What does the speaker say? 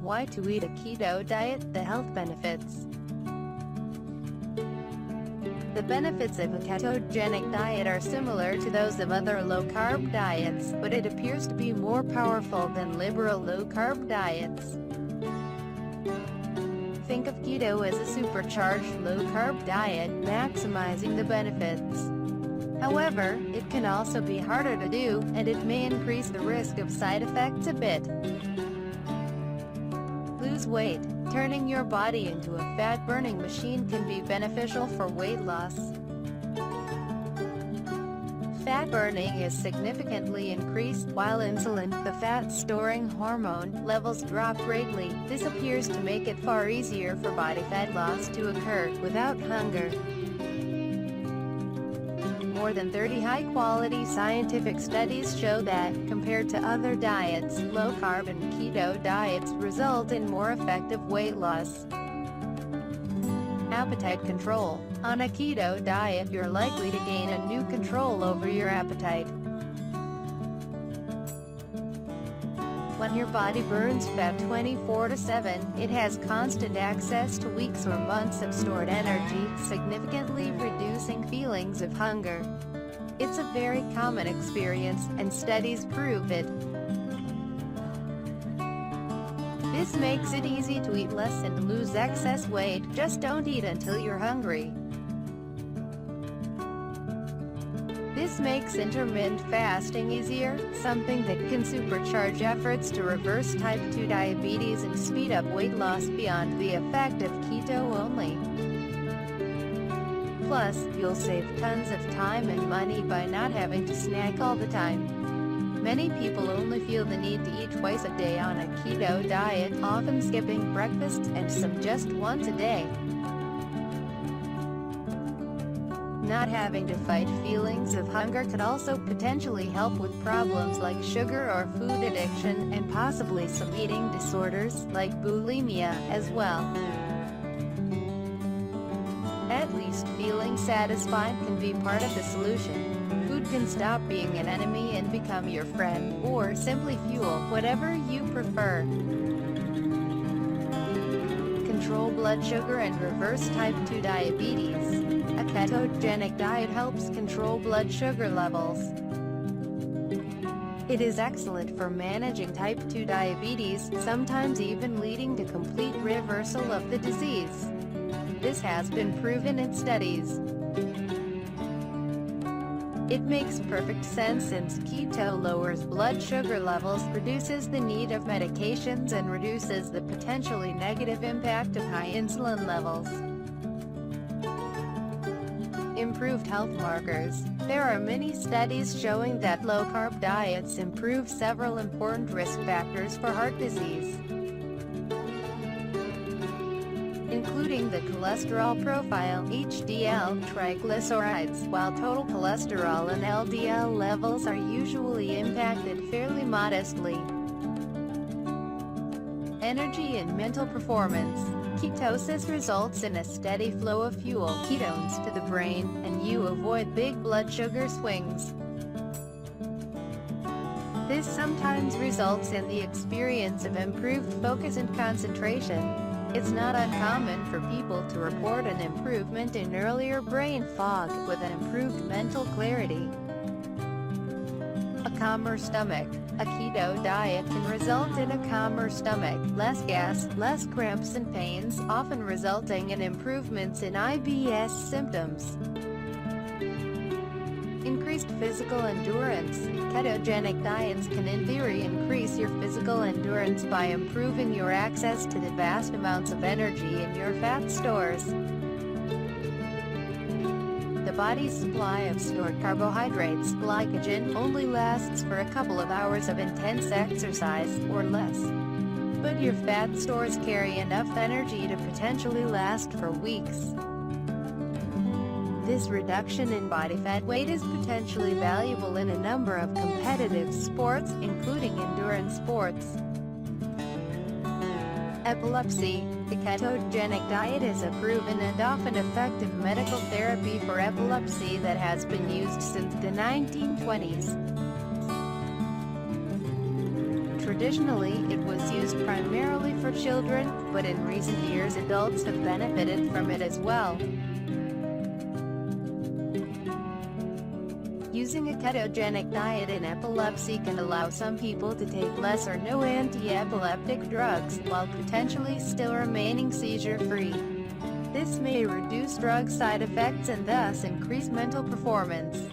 Why to eat a keto diet, the health benefits. The benefits of a ketogenic diet are similar to those of other low-carb diets, but it appears to be more powerful than liberal low-carb diets. Think of keto as a supercharged low-carb diet, maximizing the benefits. However, it can also be harder to do, and it may increase the risk of side effects a bit. Lose weight. Turning your body into a fat-burning machine can be beneficial for weight loss. Fat burning is significantly increased, while insulin, the fat-storing hormone, levels drop greatly. This appears to make it far easier for body fat loss to occur, without hunger. More than 30 high-quality scientific studies show that, compared to other diets, low-carb and keto diets result in more effective weight loss. Appetite control. On a keto diet, you're likely to gain a new control over your appetite. When your body burns fat 24/7, it has constant access to weeks or months of stored energy, significantly reducing feelings of hunger. It's a very common experience, and studies prove it. This makes it easy to eat less and lose excess weight. Just don't eat until you're hungry. This makes intermittent fasting easier, something that can supercharge efforts to reverse type 2 diabetes and speed up weight loss beyond the effect of keto only. Plus, you'll save tons of time and money by not having to snack all the time. Many people only feel the need to eat twice a day on a keto diet, often skipping breakfast and some just once a day. Not having to fight feelings of hunger could also potentially help with problems like sugar or food addiction, and possibly some eating disorders, like bulimia, as well. At least feeling satisfied can be part of the solution. Food can stop being an enemy and become your friend, or simply fuel, whatever you prefer. Control blood sugar and reverse type 2 diabetes. A ketogenic diet helps control blood sugar levels. It is excellent for managing type 2 diabetes, sometimes even leading to complete reversal of the disease. This has been proven in studies. It makes perfect sense since keto lowers blood sugar levels, reduces the need of medications, and reduces the potentially negative impact of high insulin levels. Improved health markers. There are many studies showing that low-carb diets improve several important risk factors for heart disease, including the cholesterol profile, HDL, triglycerides, while total cholesterol and LDL levels are usually impacted fairly modestly. Energy and mental performance. Ketosis results in a steady flow of fuel, ketones, to the brain, and you avoid big blood sugar swings. This sometimes results in the experience of improved focus and concentration. It's not uncommon for people to report an improvement in earlier brain fog, with an improved mental clarity. A calmer stomach. A keto diet can result in a calmer stomach, less gas, less cramps and pains, often resulting in improvements in IBS symptoms. Increased physical endurance. Ketogenic diets can in theory increase your physical endurance by improving your access to the vast amounts of energy in your fat stores. The body's supply of stored carbohydrates, glycogen, only lasts for a couple of hours of intense exercise, or less. But your fat stores carry enough energy to potentially last for weeks. This reduction in body fat weight is potentially valuable in a number of competitive sports, including endurance sports. Epilepsy. The ketogenic diet is a proven and often effective medical therapy for epilepsy that has been used since the 1920s. Traditionally, it was used primarily for for children, but in recent years adults have benefited from it as well. Using a ketogenic diet in epilepsy can allow some people to take less or no anti-epileptic drugs, while potentially still remaining seizure-free. This may reduce drug side effects and thus increase mental performance.